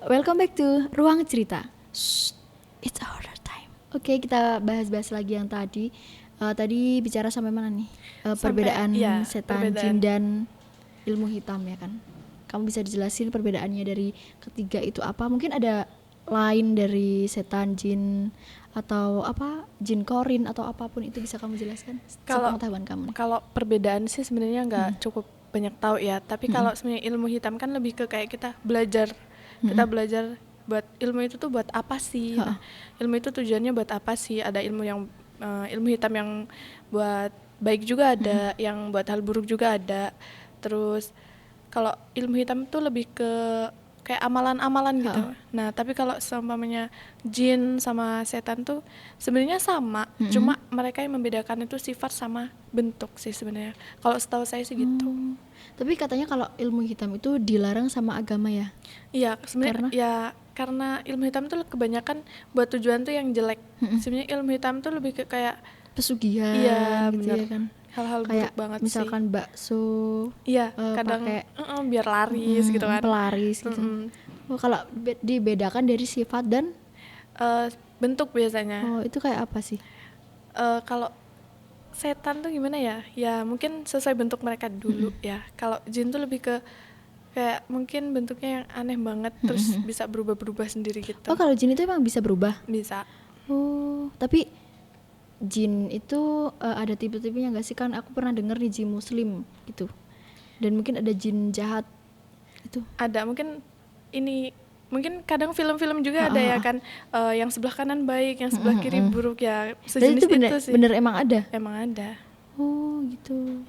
welcome back to Ruang Cerita. Shh, it's a horror time. Oke, kita bahas-bahas lagi yang tadi. Tadi bicara sampai mana nih? Perbedaan setan, jin, dan ilmu hitam ya kan? Kamu bisa dijelasin perbedaannya dari ketiga itu apa? Mungkin ada lain dari setan, jin, atau apa? Jin korin atau apapun itu bisa kamu jelaskan? Sepengetahuan kamu nih. Kalau perbedaan sih sebenarnya nggak cukup banyak tahu ya. Tapi kalau sebenarnya ilmu hitam kan lebih ke kayak kita belajar. Kita belajar buat ilmu itu tuh buat apa sih? Nah, ilmu itu tujuannya buat apa sih? Ada ilmu yang ilmu hitam yang buat baik juga ada, yang buat hal buruk juga ada. Terus kalau ilmu hitam tuh lebih ke kayak amalan-amalan gitu. Nah, tapi kalau seumpamanya jin sama setan tuh sebenarnya sama, cuma mereka yang membedakan itu sifat sama bentuk sih sebenarnya. Kalau setahu saya sih gitu. Tapi katanya kalau ilmu hitam itu dilarang sama agama ya? Iya, sebenarnya karena ilmu hitam tuh kebanyakan buat tujuan tuh yang jelek. Sebenarnya ilmu hitam tuh lebih ke kayak pesugihan gitu ya kan. Hal-hal kayak buruk banget misalkan sih. bakso Kadang pakai biar laris gitu kan. pelaris gitu. Kalau dibedakan dari sifat dan bentuk biasanya. itu kayak apa sih? Kalau setan tuh gimana ya? Ya mungkin sesuai bentuk mereka dulu ya. Kalau jin tuh lebih ke kayak mungkin bentuknya yang aneh banget, terus bisa berubah-berubah sendiri gitu. Oh, kalau jin itu emang bisa berubah? Bisa. Oh, tapi jin itu ada tipe-tipenya nggak sih? Kan aku pernah dengar nih jin muslim gitu. Dan mungkin ada jin jahat itu. Ada, mungkin kadang film-film juga ada ya kan, yang sebelah kanan baik, yang sebelah kiri buruk ya, sejenis itu sih. Bener emang ada? Emang ada. Oh gitu.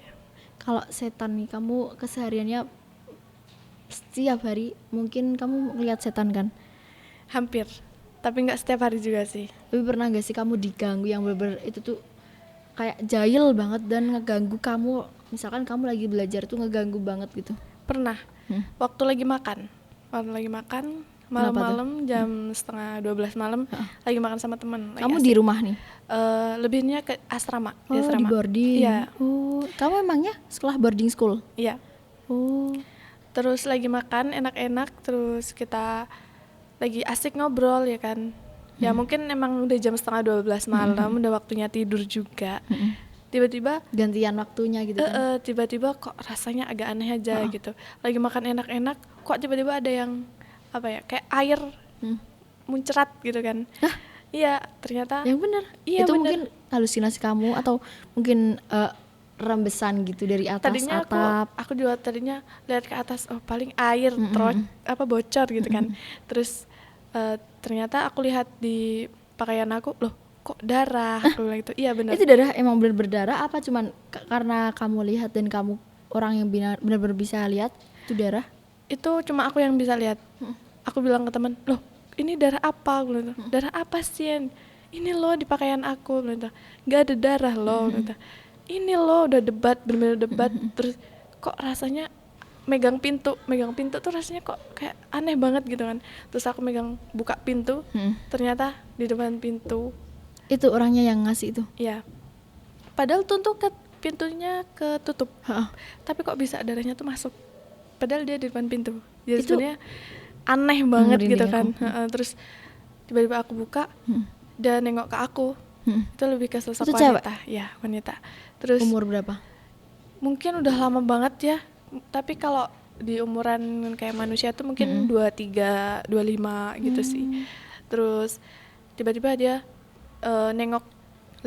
Kalau setan nih, kamu kesehariannya setiap hari mungkin kamu ngeliat setan kan? Hampir, tapi nggak setiap hari juga sih. Tapi pernah nggak sih kamu diganggu yang bener-bener itu tuh kayak jahil banget dan ngeganggu kamu? Misalkan kamu lagi belajar tuh ngeganggu banget gitu. Pernah. Waktu lagi makan malam-malam jam 11:30 malam, lagi makan sama teman. Kamu di rumah nih? Lebihnya ke asrama. Di asrama. Di boarding. Iya. Oh, kamu emangnya sekolah boarding school? Iya. Oh. Terus lagi makan enak-enak, terus kita lagi asik ngobrol ya kan. Ya mungkin emang udah jam 11:30 malam, udah waktunya tidur juga. Tiba-tiba gantian waktunya gitu kan. Tiba-tiba kok rasanya agak aneh aja gitu. Lagi makan enak-enak, kok tiba-tiba ada yang apa ya, kayak air muncrat gitu kan. Iya, ternyata yang benar. Iya, itu bener. Mungkin halusinasi kamu atau mungkin rembesan gitu dari atas tadinya atap. Aku juga tadinya lihat ke atas, oh paling air bocor gitu kan. Terus ternyata aku lihat di pakaian aku, loh kok darah. Aku bilang itu. Iya benar. Itu darah emang benar berdarah apa cuman karena kamu lihat dan kamu orang yang benar-benar bisa lihat itu darah? Itu cuma aku yang bisa lihat. Aku bilang ke teman, loh ini darah apa? Aku bilang, darah apa sih? Ini loh di pakaian aku. Nggak ada darah loh. Ini loh udah debat, benar-benar debat. Terus kok rasanya megang pintu tuh rasanya kok kayak aneh banget gitu kan. Terus aku buka pintu, ternyata di depan pintu itu orangnya yang ngasih itu? Iya. Padahal pintunya ketutup. Tapi kok bisa darahnya tuh masuk? Padahal dia di depan pintu. Jadi sebenarnya aneh banget gitu kan. Terus tiba-tiba aku buka dan nengok ke aku. Itu lebih ke sosok wanita. Ya, wanita. Terus umur berapa? Mungkin udah lama banget ya. Tapi kalau di umuran kayak manusia tuh mungkin 23, 25 gitu sih. Terus tiba-tiba dia nengok,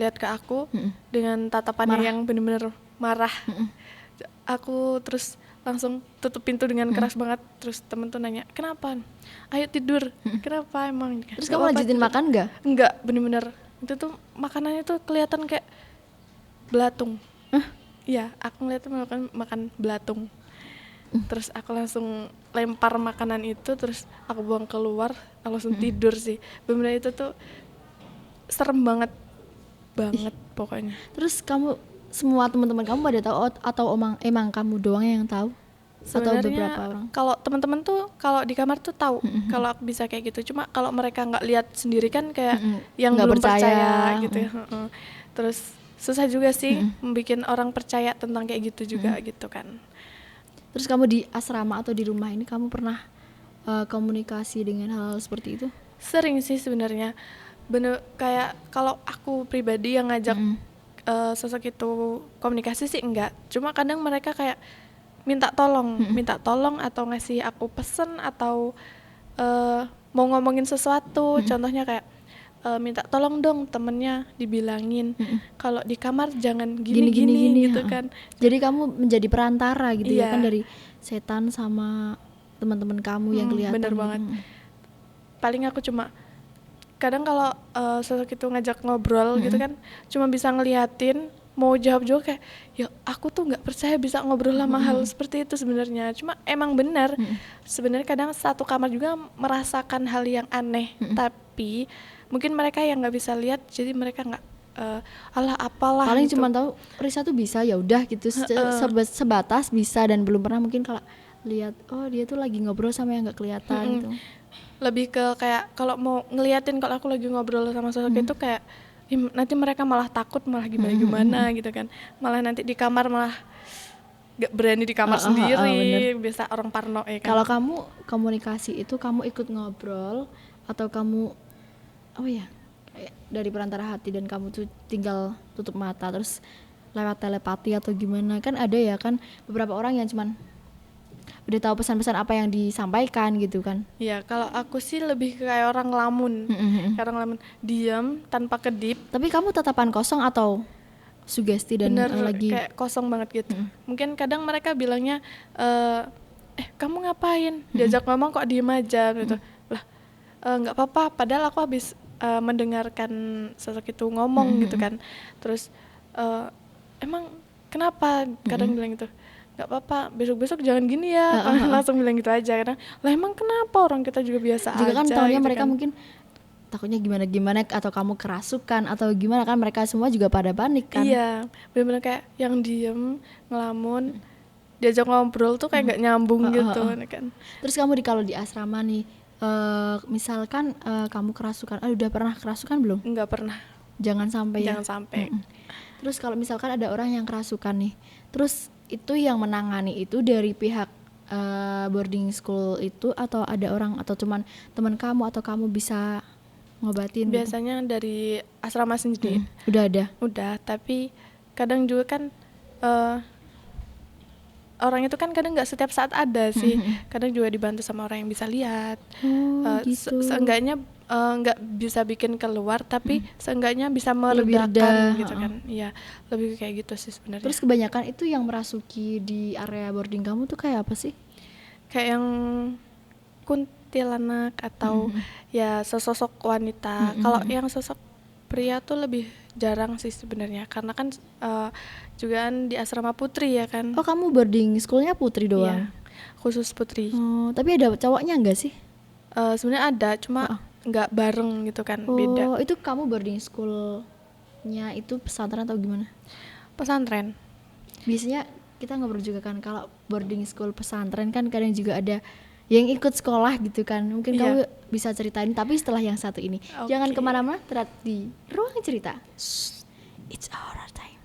lihat ke aku dengan tatapannya yang benar-benar marah. Aku terus langsung tutup pintu dengan keras banget. Terus temen tuh nanya, kenapa? Ayo tidur. Kenapa emang? Terus kamu lanjutin makan nggak? Enggak, bener-bener itu tuh makanannya tuh kelihatan kayak belatung. Iya, aku ngeliatnya makan belatung. Terus aku langsung lempar makanan itu, terus aku buang keluar, aku langsung tidur sih. Bener-bener itu tuh serem banget pokoknya. Terus kamu semua teman-teman kamu pada tahu atau emang kamu doang yang tahu? Sebenarnya, atau beberapa orang? Kalau teman-teman tuh kalau di kamar tuh tahu kalau aku bisa kayak gitu. Cuma kalau mereka nggak lihat sendiri kan kayak yang nggak belum percaya gitu ya. Terus susah juga sih membuat orang percaya tentang kayak gitu juga gitu kan. Terus kamu di asrama atau di rumah ini kamu pernah komunikasi dengan hal seperti itu? Sering sih sebenarnya. Bener kayak kalau aku pribadi yang ngajak sosok itu komunikasi sih enggak. Cuma kadang mereka kayak minta tolong atau ngasih aku pesen atau mau ngomongin sesuatu. Contohnya kayak minta tolong dong temennya dibilangin kalau di kamar jangan gini gitu kan. Jadi kamu menjadi perantara gitu ya kan, dari setan sama teman-teman kamu yang kelihatan. Bener banget. Paling aku cuma kadang kalau sosok itu ngajak ngobrol gitu kan, cuma bisa ngeliatin, mau jawab juga kayak ya aku tuh nggak percaya bisa ngobrol sama hal seperti itu sebenarnya. Cuma emang benar sebenarnya kadang satu kamar juga merasakan hal yang aneh, tapi mungkin mereka yang nggak bisa lihat, jadi mereka nggak alah apalah. Paling gitu. cuma tahu Risa tuh bisa, ya udah gitu, sebatas bisa, dan belum pernah mungkin kalau lihat oh dia tuh lagi ngobrol sama yang nggak kelihatan gitu. Lebih ke kayak kalau mau ngeliatin kalau aku lagi ngobrol sama sosok itu kayak nanti mereka malah takut, malah gimana gitu kan, malah nanti di kamar malah gak berani di kamar sendiri. Biasa orang parno ya kan. Kalau kamu komunikasi itu kamu ikut ngobrol atau kamu dari perantara hati dan kamu tuh tinggal tutup mata terus lewat telepati atau gimana? Kan ada ya kan beberapa orang yang cuman udah tahu pesan-pesan apa yang disampaikan gitu kan. Ya kalau aku sih lebih kayak orang ngelamun. Kayak orang ngelamun, diam tanpa kedip. Tapi kamu tatapan kosong atau sugesti dan lagi kayak kosong banget gitu. Mungkin kadang mereka bilangnya kamu ngapain? Diajak ngomong kok diem aja gitu. Lah nggak apa-apa, padahal aku habis mendengarkan sosok itu ngomong gitu kan. Terus emang kenapa? Kadang bilang gitu, nggak apa-apa, besok-besok jangan gini ya. Langsung bilang gitu aja. Kadang lah emang kenapa, orang kita juga biasa juga aja kan tahunya gitu mereka kan. mungkin takutnya gimana atau kamu kerasukan atau gimana kan, mereka semua juga pada panik kan. Iya, benar-benar kayak yang diem ngelamun, diajak ngobrol tuh kayak nggak nyambung gitu kan. Terus kamu kalau di asrama nih, misalkan kamu kerasukan, udah pernah kerasukan belum? Nggak pernah. Jangan sampai Jangan sampai. Terus kalau misalkan ada orang yang kerasukan nih, terus itu yang menangani itu dari pihak boarding school itu atau ada orang atau cuman teman kamu atau kamu bisa ngobatin? Biasanya gitu? Dari asrama sendiri. Udah ada? Udah, tapi kadang juga kan orang itu kan kadang nggak setiap saat ada sih. Kadang juga dibantu sama orang yang bisa lihat. Gitu. Seenggaknya nggak bisa bikin keluar, tapi seenggaknya bisa meredakan gitu kan. Iya, lebih kayak gitu sih sebenarnya. Terus kebanyakan itu yang merasuki di area boarding kamu tuh kayak apa sih? Kayak yang kuntilanak atau ya sosok wanita. Kalau yang sosok pria tuh lebih jarang sih sebenarnya, karena kan juga di asrama putri ya kan. Oh, kamu boarding schoolnya putri doang? Iya, khusus putri. Tapi ada cowoknya enggak sih? Sebenarnya ada, cuma nggak bareng gitu kan, beda. Itu kamu boarding schoolnya itu pesantren atau gimana? Pesantren. Biasanya kita ngobrol juga kan, kalau boarding school pesantren kan kadang juga ada yang ikut sekolah gitu kan. Mungkin kamu bisa ceritain, tapi setelah yang satu ini. Jangan kemana-mana, tetap di Ruang Cerita. It's our time.